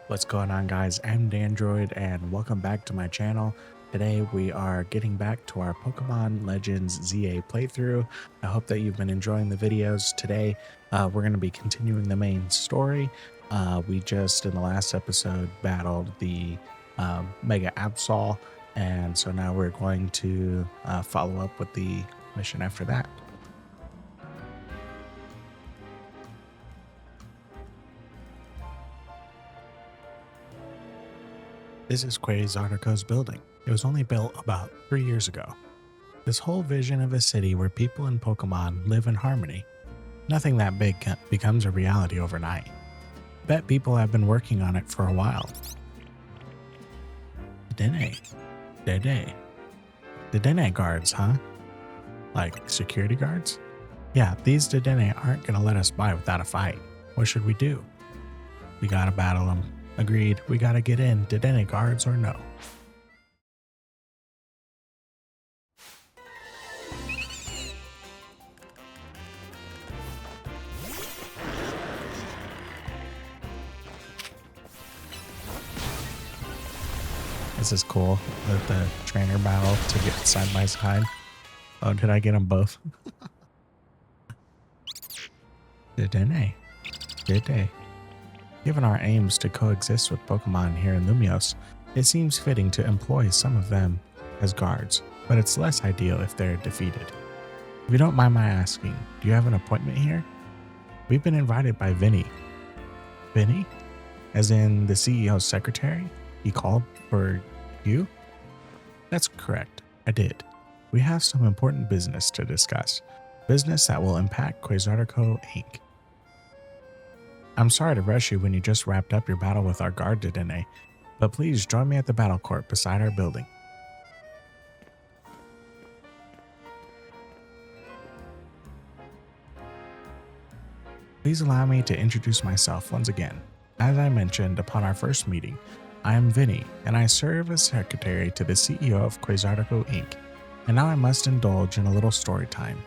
What's going on, guys? I'm Dandroid and welcome back to my channel. Today we are getting back to our Pokemon Legends Z-A playthrough. I hope that you've been enjoying the videos. Today we're going to be continuing the main story. We just in the last episode battled the Mega Absol, and so now we're going to follow up with the mission after that. This is Quasartico's building. It was only built about 3 years ago. This whole vision of a city where people and Pokemon live in harmony. Nothing that big becomes a reality overnight. Bet people have been working on it for a while. Dedenne guards, huh? Like security guards? Yeah, these Dedenne aren't gonna let us by without a fight. What should we do? We gotta battle them. Agreed, we gotta get in, Dedenne guards or no. This is cool, the trainer battle to get side by side. Oh, did I get them both? Dedenne. Given our aims to coexist with Pokemon here in Lumiose, it seems fitting to employ some of them as guards, but it's less ideal if they're defeated. If you don't mind my asking, do you have an appointment here? We've been invited by Vinny. Vinny? As in the CEO's secretary? He called for you? That's correct, I did. We have some important business to discuss. Business that will impact Quasartico Inc. I'm sorry to rush you when you just wrapped up your battle with our guard Dedenne, but please join me at the battle court beside our building. Please allow me to introduce myself once again. As I mentioned upon our first meeting, I am Vinny, and I serve as secretary to the CEO of Quasartico Inc. And now I must indulge in a little story time.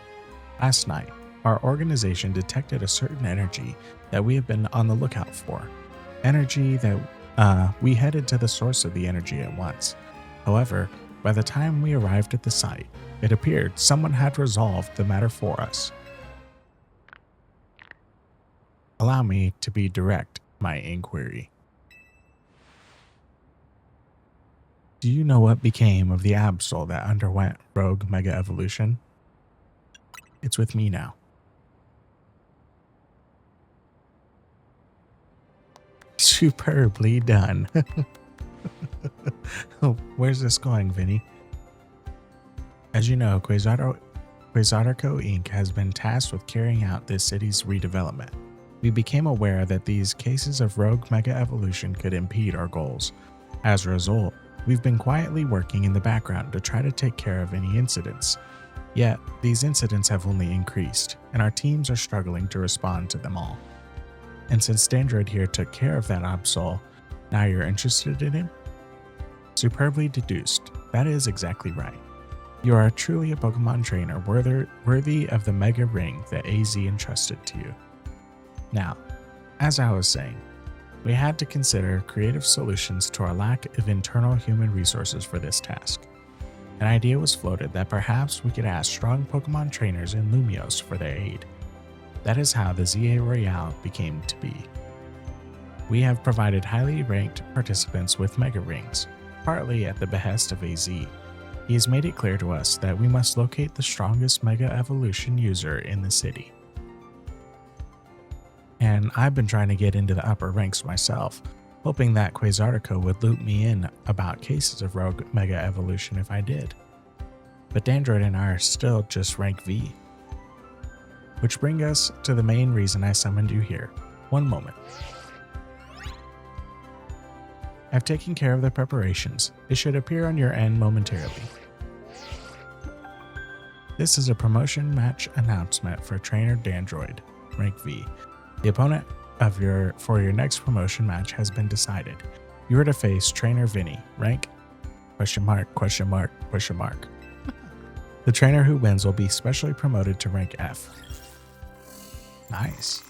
Last night, our organization detected a certain energy that we have been on the lookout for. Energy that we headed to the source of the energy at once. However, by the time we arrived at the site, it appeared someone had resolved the matter for us. Allow me to be direct in my inquiry. Do you know what became of the Absol that underwent Rogue Mega Evolution? It's with me now. Superbly done. Where's this going, Vinny? As you know, Quasartico Inc. has been tasked with carrying out this city's redevelopment. We became aware that these cases of rogue mega evolution could impede our goals. As a result, we've been quietly working in the background to try to take care of any incidents. Yet, these incidents have only increased, and our teams are struggling to respond to them all. And since Dandroid here took care of that Absol, now you're interested in him? Superbly deduced. That is exactly right. You are truly a Pokemon trainer worthy of the Mega Ring that AZ entrusted to you. Now, as I was saying, we had to consider creative solutions to our lack of internal human resources for this task. An idea was floated that perhaps we could ask strong Pokemon trainers in Lumiose for their aid. That is how the Z-A Royale became to be. We have provided highly ranked participants with Mega Rings, partly at the behest of AZ. He has made it clear to us that we must locate the strongest Mega Evolution user in the city. And I've been trying to get into the upper ranks myself, hoping that Quasartico would loop me in about cases of rogue Mega Evolution if I did. But Dandroid and I are still just rank V. Which brings us to the main reason I summoned you here. One moment. I've taken care of the preparations. It should appear on your end momentarily. This is a promotion match announcement for Trainer Dandroid, rank V. The opponent for your next promotion match has been decided. You are to face Trainer Vinny, rank ? The trainer who wins will be specially promoted to rank F. Nice.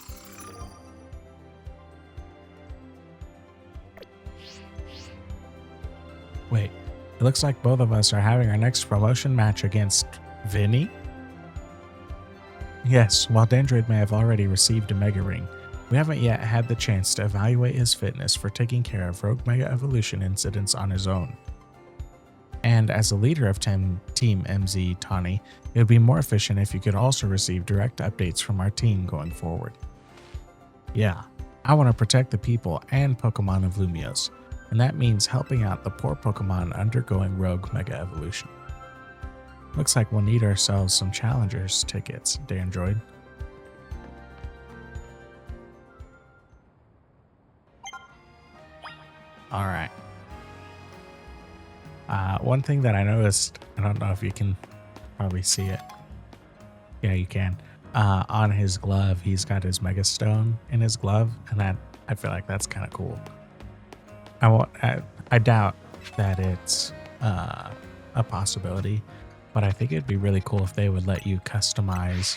Wait, it looks like both of us are having our next promotion match against Vinny? Yes, while Dandroid may have already received a Mega Ring, we haven't yet had the chance to evaluate his fitness for taking care of Rogue Mega Evolution incidents on his own. And as a leader of Team MZ, Tawny, it would be more efficient if you could also receive direct updates from our team going forward. Yeah, I want to protect the people and Pokemon of Lumiose, and that means helping out the poor Pokemon undergoing Rogue Mega Evolution. Looks like we'll need ourselves some Challengers tickets, Dandroid. Alright. One thing that I noticed, I don't know if you can probably see it. Yeah, you can. On his glove, he's got his Mega Stone in his glove, and that I feel like that's kind of cool. I doubt that it's a possibility, but I think it'd be really cool if they would let you customize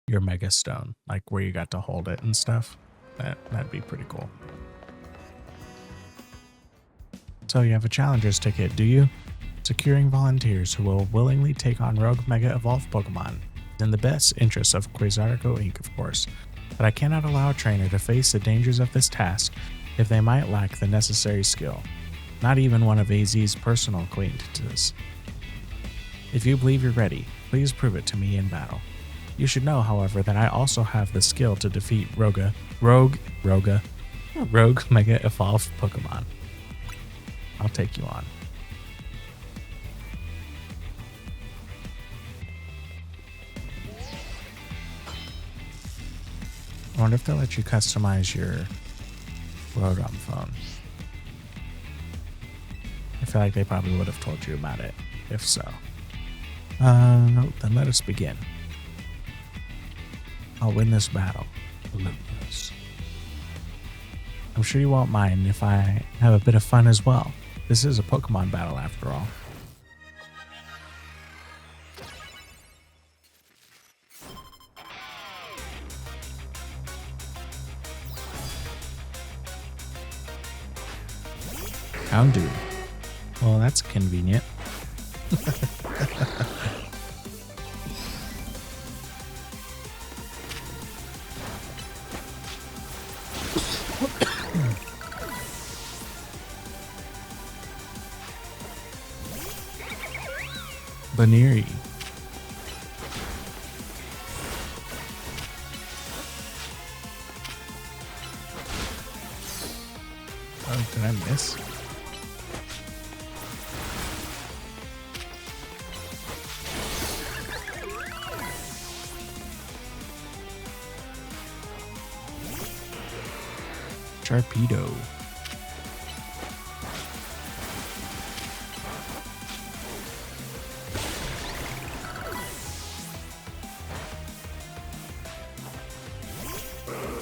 your Mega Stone, like where you got to hold it and stuff. That'd be pretty cool. So you have a Challenger's ticket, do you? Securing volunteers who will willingly take on Rogue Mega Evolved Pokemon is in the best interests of Quasartico Inc, of course, but I cannot allow a trainer to face the dangers of this task if they might lack the necessary skill, not even one of AZ's personal acquaintances. If you believe you're ready, please prove it to me in battle. You should know, however, that I also have the skill to defeat Rogue Mega Evolved Pokemon. I'll take you on. I wonder if they'll let you customize your Rotom phone. I feel like they probably would have told you about it, if so. Then let us begin. I'll win this battle. Lumiose. I'm sure you won't mind if I have a bit of fun as well. This is a Pokemon battle after all. Houndoom. Well, that's convenient. Baneri. Oh, did I miss? Sharpedo.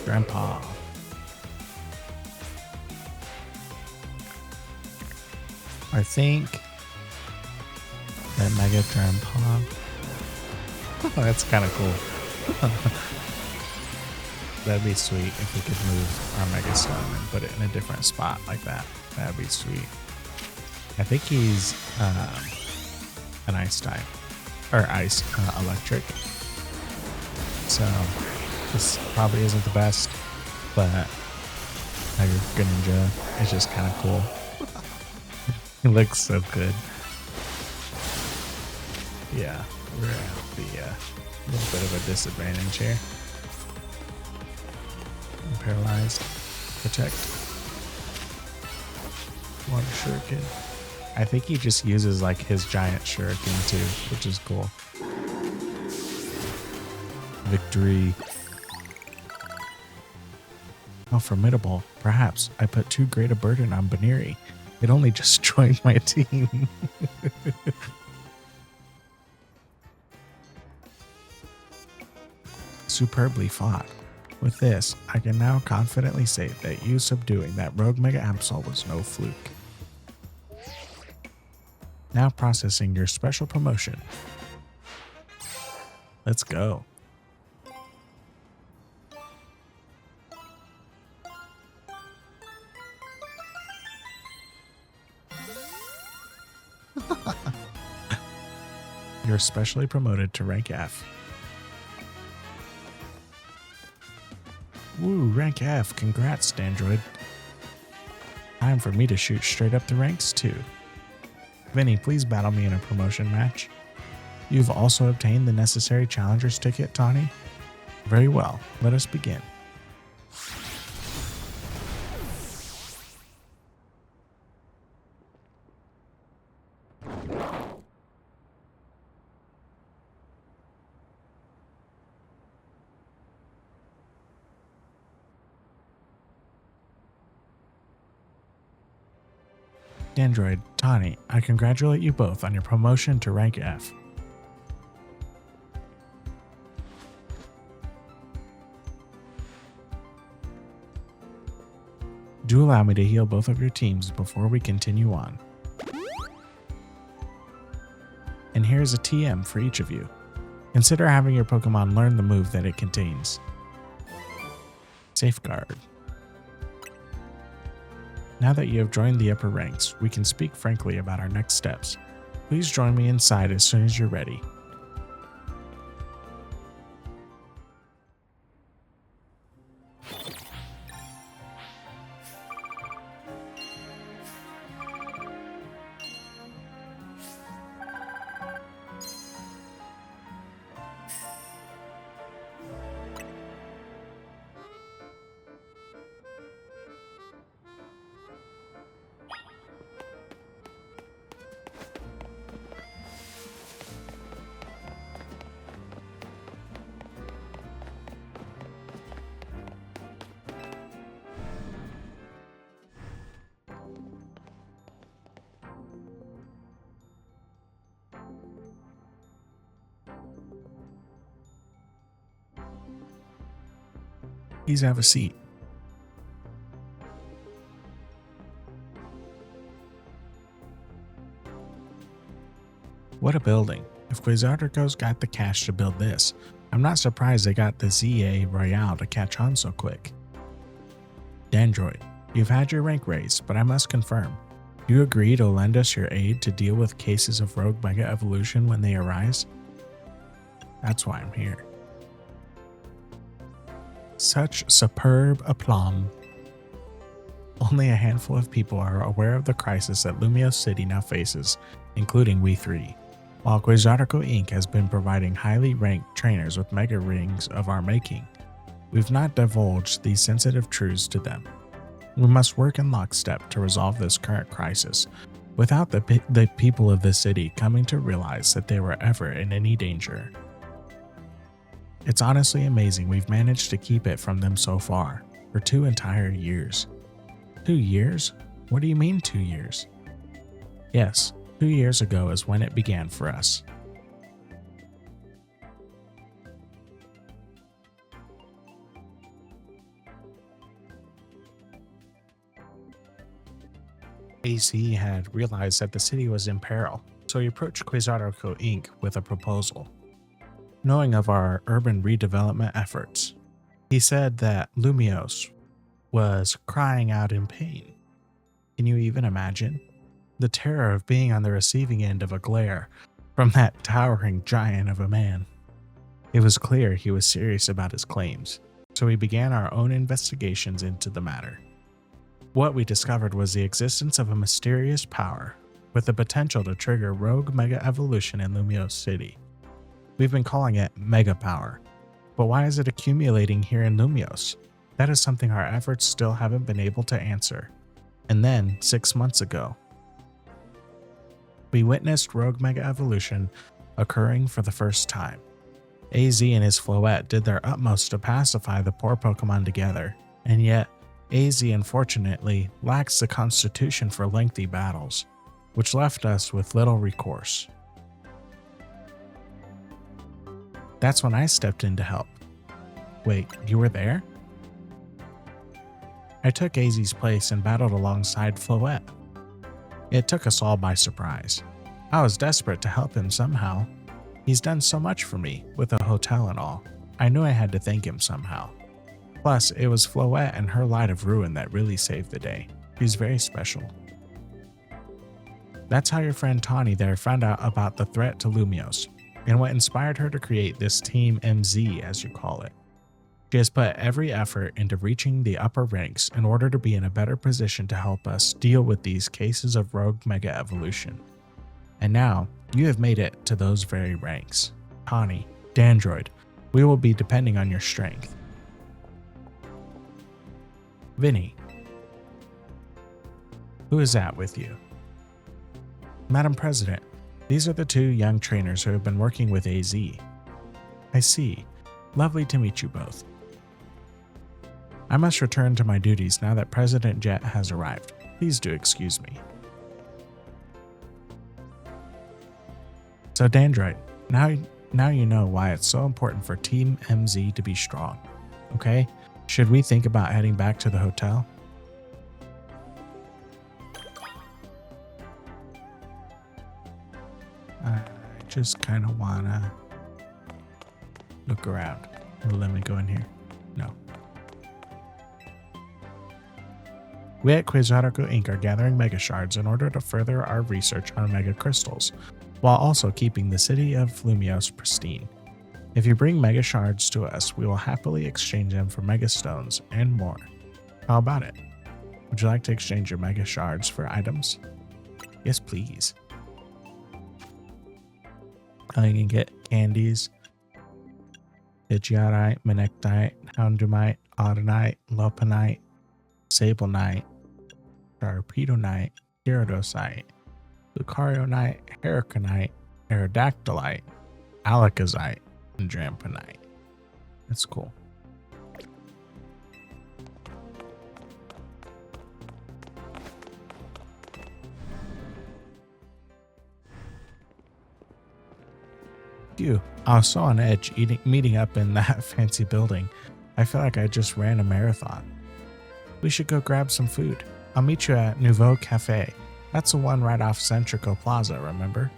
Grandpa. I think that Mega Grandpa. Oh, that's kind of cool. That'd be sweet if we could move our Mega Stone and put it in a different spot like that. That'd be sweet. I think he's an ice type or ice electric. So this probably isn't the best, but Mega Greninja is just kind of cool. It looks so good. Yeah, we're at a little bit of a disadvantage here. I'm paralyzed. Protect. Water Shuriken. I think he just uses like his giant Shuriken too, which is cool. Victory. How formidable. Perhaps I put too great a burden on Baneri. It only just joined my team. Superbly fought. With this, I can now confidently say that you subduing that rogue Mega Absol was no fluke. Now processing your special promotion. Let's go. You're specially promoted to rank F. Woo, rank F. Congrats, Dandroid. Time for me to shoot straight up the ranks too. Vinny, please battle me in a promotion match. You've also obtained the necessary challenger's ticket, Tawny? Very well, let us begin. Android, Tawny, I congratulate you both on your promotion to rank F. Do allow me to heal both of your teams before we continue on. And here's a TM for each of you. Consider having your Pokemon learn the move that it contains. Safeguard. Now that you have joined the upper ranks, we can speak frankly about our next steps. Please join me inside as soon as you're ready. Please have a seat. What a building. If Quazartico's got the cash to build this, I'm not surprised they got the Z-A Royale to catch on so quick. Dandroid, you've had your rank raised, but I must confirm. You agree to lend us your aid to deal with cases of rogue mega evolution when they arise? That's why I'm here. Such superb aplomb. Only a handful of people are aware of the crisis that Lumiose City now faces, including we three. While Quasartico Inc. has been providing highly ranked trainers with mega rings of our making, we've not divulged these sensitive truths to them. We must work in lockstep to resolve this current crisis, without the people of the city coming to realize that they were ever in any danger. It's honestly amazing we've managed to keep it from them so far, for 2 entire years. 2 years? What do you mean 2 years? Yes, 2 years ago is when it began for us. AC had realized that the city was in peril, so he approached Quasartico Inc. with a proposal. Knowing of our urban redevelopment efforts, he said that Lumiose was crying out in pain. Can you even imagine? The terror of being on the receiving end of a glare from that towering giant of a man. It was clear he was serious about his claims, so we began our own investigations into the matter. What we discovered was the existence of a mysterious power with the potential to trigger rogue mega evolution in Lumiose City. We've been calling it Mega Power, but why is it accumulating here in Lumiose? That is something our efforts still haven't been able to answer. And then, 6 months ago, we witnessed rogue mega evolution occurring for the first time. AZ and his Floette did their utmost to pacify the poor Pokemon together, and yet AZ unfortunately lacks the constitution for lengthy battles, which left us with little recourse. That's when I stepped in to help. Wait, you were there? I took AZ's place and battled alongside Floette. It took us all by surprise. I was desperate to help him somehow. He's done so much for me, with a hotel and all. I knew I had to thank him somehow. Plus, it was Floette and her light of ruin that really saved the day. She's very special. That's how your friend Tawny there found out about the threat to Lumiose, and what inspired her to create this Team MZ, as you call it. She has put every effort into reaching the upper ranks in order to be in a better position to help us deal with these cases of rogue mega evolution. And now, you have made it to those very ranks. Tawny, Dandroid, we will be depending on your strength. Vinny, who is that with you? Madam President, these are the two young trainers who have been working with AZ. I see. Lovely to meet you both. I must return to my duties now that President Jet has arrived. Please do excuse me. So Dandroid, now you know why it's so important for Team MZ to be strong. Okay? Should we think about heading back to the hotel? I just kind of wanna look around. Let me go in here. No. We at Quasartico Inc. are gathering mega shards in order to further our research on mega crystals, while also keeping the city of Lumiose pristine. If you bring mega shards to us, we will happily exchange them for mega stones and more. How about it? Would you like to exchange your mega shards for items? Yes, please. You can get candies, Pidgeotite, Manectite, Houndumite, Audinite, Lopunite, Sablenite, Sharpedoite, Gyarados, Lucarionite, Hurricanite, Aerodactylite, Alakazite, and Dramponite. That's cool. Phew, I was so on edge meeting up in that fancy building. I feel like I just ran a marathon. We should go grab some food. I'll meet you at Nouveau Cafe. That's the one right off Centrico Plaza, remember?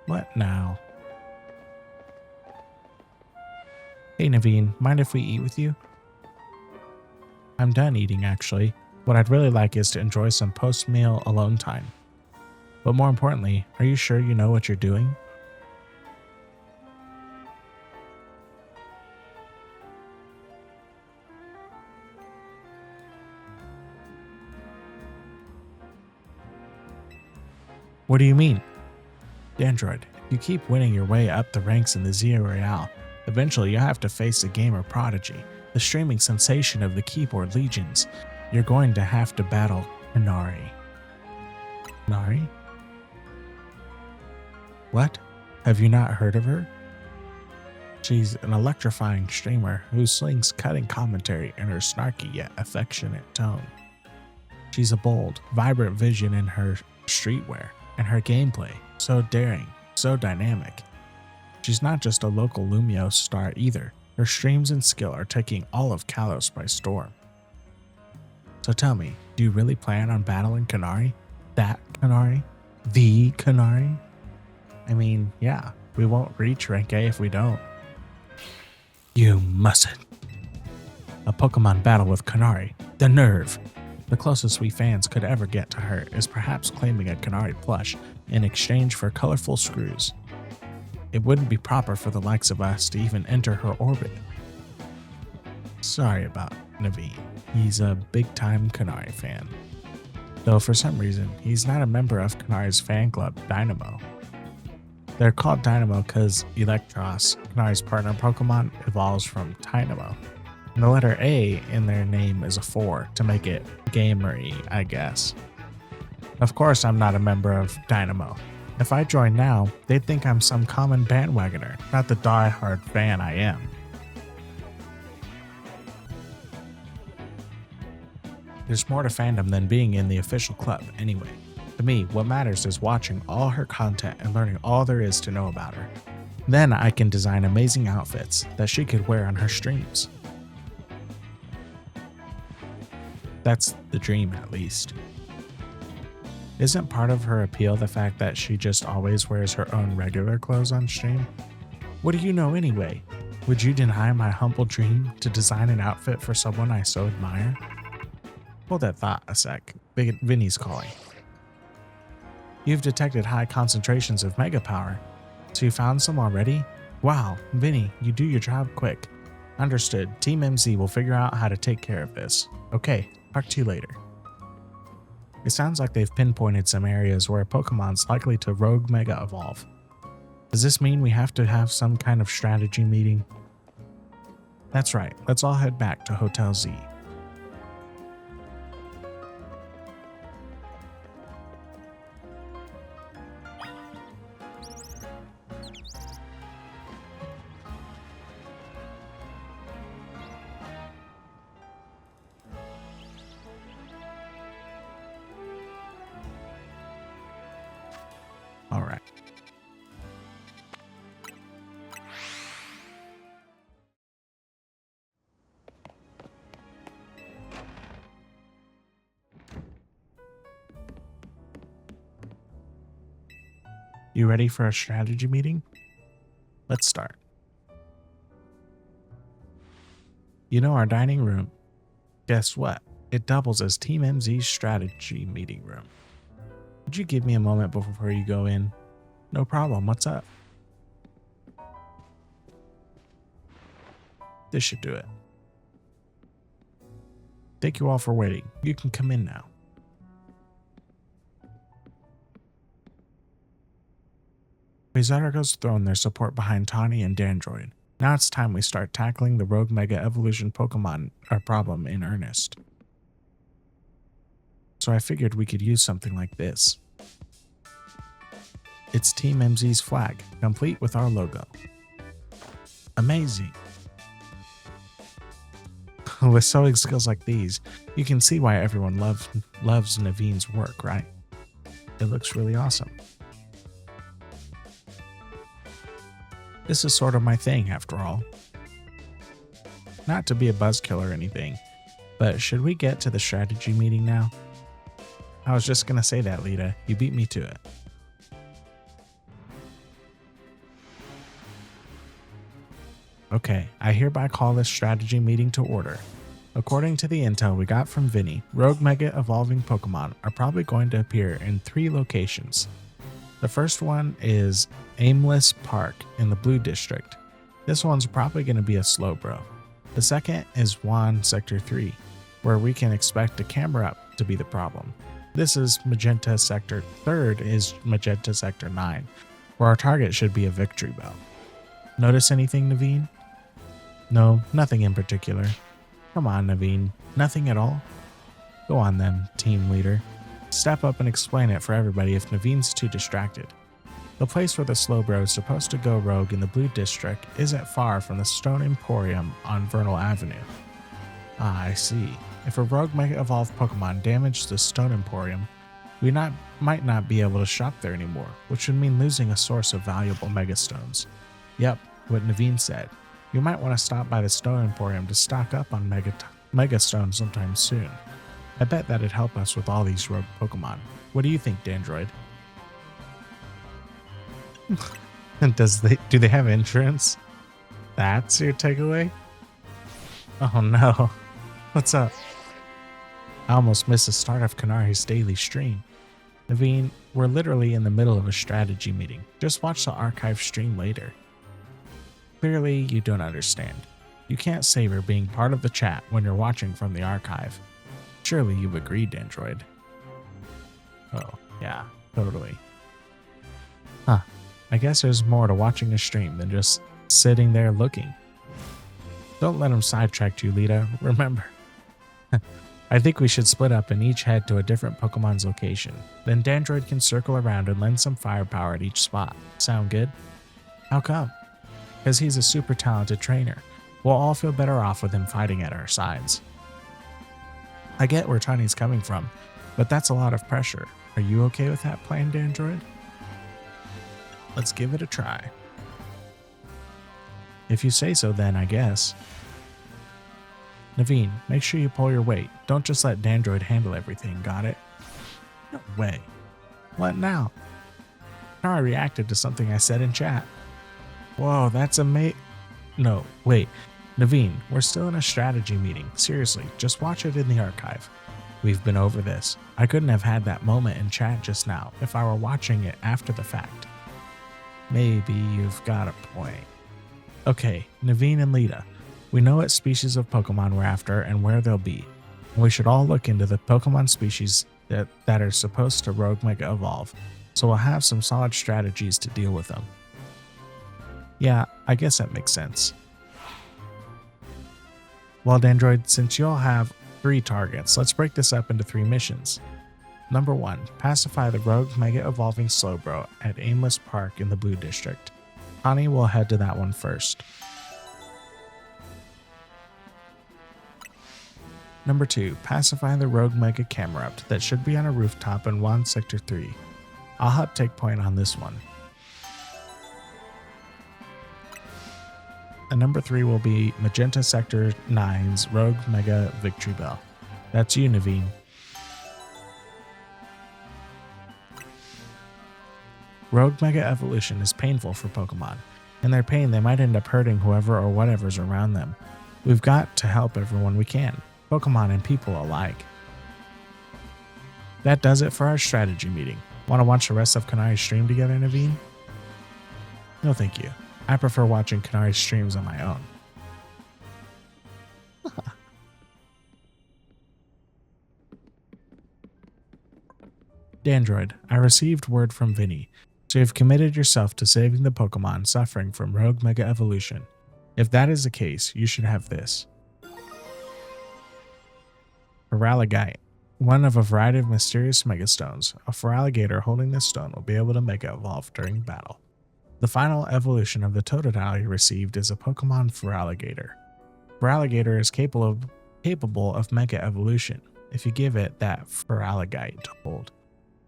What now? Hey Naveen, mind if we eat with you? I'm done eating actually. What I'd really like is to enjoy some post-meal alone time. But more importantly, are you sure you know what you're doing? What do you mean? Dandroid, if you keep winning your way up the ranks in the Z Royale, eventually you'll have to face a gamer prodigy, the streaming sensation of the keyboard legions. You're going to have to battle Inari. Inari? What? Have you not heard of her? She's an electrifying streamer who slings cutting commentary in her snarky yet affectionate tone. She's a bold, vibrant vision in her streetwear and her gameplay. So daring, so dynamic. She's not just a local Lumiose star either. Her streams and skill are taking all of Kalos by storm. So tell me, do you really plan on battling Kanari? That Kanari? The Kanari? I mean, yeah, we won't reach rank A if we don't. You mustn't. A Pokemon battle with Kanari. The nerve! The closest we fans could ever get to her is perhaps claiming a Kanari plush in exchange for colorful screws. It wouldn't be proper for the likes of us to even enter her orbit. Sorry about Naveen. He's a big-time Kanari fan. Though for some reason, he's not a member of Kanari's fan club, Dynamo. They're called Dynamo because Electros, Kanari's partner Pokemon, evolves from Dynamo. And the letter A in their name is a 4 to make it gamery, I guess. Of course I'm not a member of Dynamo. If I join now, they'd think I'm some common bandwagoner, not the die-hard fan I am. There's more to fandom than being in the official club, anyway. To me, what matters is watching all her content and learning all there is to know about her. Then I can design amazing outfits that she could wear on her streams. That's the dream, at least. Isn't part of her appeal the fact that she just always wears her own regular clothes on stream? What do you know anyway? Would you deny my humble dream to design an outfit for someone I so admire? Hold that thought a sec. Vinny's calling. You've detected high concentrations of mega power. So you found some already? Wow, Vinny, you do your job quick. Understood. Team MZ will figure out how to take care of this. Okay, talk to you later. It sounds like they've pinpointed some areas where a Pokemon's likely to rogue mega evolve. Does this mean we have to have some kind of strategy meeting? That's right, let's all head back to Hotel Z. All right. You ready for a strategy meeting? Let's start. You know our dining room? Guess what? It doubles as Team MZ's strategy meeting room. Would you give me a moment before you go in? No problem, what's up? This should do it. Thank you all for waiting. You can come in now. Quasartico's thrown their support behind Tawny and Dandroid. Now it's time we start tackling the rogue mega evolution Pokemon problem in earnest. So I figured we could use something like this. It's Team MZ's flag, complete with our logo. Amazing. With sewing skills like these, you can see why everyone loves Naveen's work, right? It looks really awesome. This is sort of my thing, after all. Not to be a buzzkill or anything, but should we get to the strategy meeting now? I was just gonna say that, Lita. You beat me to it. Okay, I hereby call this strategy meeting to order. According to the intel we got from Vinny, rogue mega evolving Pokemon are probably going to appear in 3 locations. The first one is Aimless Park in the Blue District. This one's probably going to be a Slowbro. The second is Juan Sector 3, where we can expect a camera up to be the problem. This is Magenta Sector. Third is Magenta Sector 9, where our target should be a Victory Bell. Notice anything, Naveen? No, nothing in particular. Come on, Naveen. Nothing at all? Go on then, team leader. Step up and explain it for everybody if Naveen's too distracted. The place where the Slowbro is supposed to go rogue in the Blue District isn't far from the Stone Emporium on Vernal Avenue. Ah, I see. If a rogue Mega Evolved Pokemon damaged the Stone Emporium, we might not be able to shop there anymore, which would mean losing a source of valuable Mega Stones. Yep, what Naveen said. You might want to stop by the Stone Emporium to stock up on Mega Stones sometime soon. I bet that'd help us with all these rogue Pokemon. What do you think, Dandroid? Do they have insurance? That's your takeaway? Oh no. What's up? I almost missed the start of Kanari's daily stream. Naveen, we're literally in the middle of a strategy meeting. Just watch the archive stream later. Clearly, you don't understand. You can't savor being part of the chat when you're watching from the archive. Surely you've agreed, Android. Oh, yeah, totally. Huh. I guess there's more to watching a stream than just sitting there looking. Don't let them sidetrack you, Lita. Remember. I think we should split up and each head to a different Pokemon's location. Then Dandroid can circle around and lend some firepower at each spot. Sound good? How come? Because he's a super talented trainer. We'll all feel better off with him fighting at our sides. I get where Tiny's coming from, but that's a lot of pressure. Are you okay with that plan, Dandroid? Let's give it a try. If you say so, then I guess. Naveen, make sure you pull your weight. Don't just let Dandroid handle everything, got it? No way. What now? Nara reacted to something I said in chat. Whoa, that's amazing. No, wait. Naveen, we're still in a strategy meeting. Seriously, just watch it in the archive. We've been over this. I couldn't have had that moment in chat just now if I were watching it after the fact. Maybe you've got a point. Okay, Naveen and Lita. We know what species of Pokemon we're after and where they'll be. And we should all look into the Pokemon species that are supposed to Rogue Mega Evolve, so we'll have some solid strategies to deal with them. Yeah, I guess that makes sense. Well, Dandroid, since you all have 3 targets, let's break this up into 3 missions. Number 1, pacify the Rogue Mega Evolving Slowbro at Aimless Park in the Blue District. Connie will head to that one first. Number 2, pacify the Rogue Mega Camerupt that should be on a rooftop in Wand Sector 3. I'll help take point on this one. And number 3 will be Magenta Sector 9's Rogue Mega Victory Bell. That's you, Naveen. Rogue Mega Evolution is painful for Pokemon. In their pain, they might end up hurting whoever or whatever's around them. We've got to help everyone we can, Pokemon and people alike. That does it for our strategy meeting. Want to watch the rest of Kanari's stream together, Naveen? No thank you. I prefer watching Kanari's streams on my own. Dandroid, I received word from Vinny, so you've committed yourself to saving the Pokemon suffering from Rogue Mega Evolution. If that is the case, you should have this. Feraligatr, one of a variety of mysterious Megastones. A Feraligatr holding this stone will be able to Mega Evolve during battle. The final evolution of the Totodile you received is a Pokemon Feraligatr. Feraligatr is capable of Mega Evolution if you give it that Feraligatr to hold.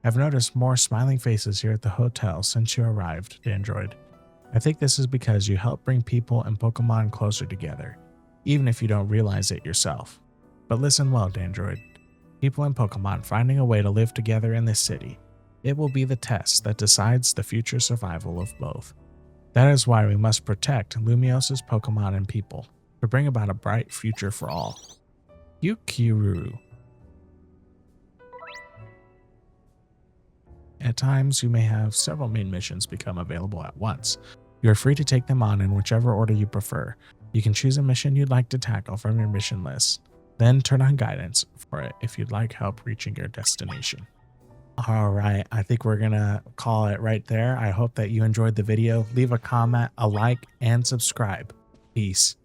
I've noticed more smiling faces here at the hotel since you arrived, Dandroid. I think this is because you help bring people and Pokemon closer together, even if you don't realize it yourself. But listen well, Dandroid. People and Pokemon finding a way to live together in this city. It will be the test that decides the future survival of both. That is why we must protect Lumiose's Pokemon and people, to bring about a bright future for all. Yukiruru. At times, you may have several main missions become available at once. You are free to take them on in whichever order you prefer. You can choose a mission you'd like to tackle from your mission list, then turn on guidance for it if you'd like help reaching your destination. Alright, I think we're gonna call it right there. I hope that you enjoyed the video. Leave a comment, a like, and subscribe. Peace.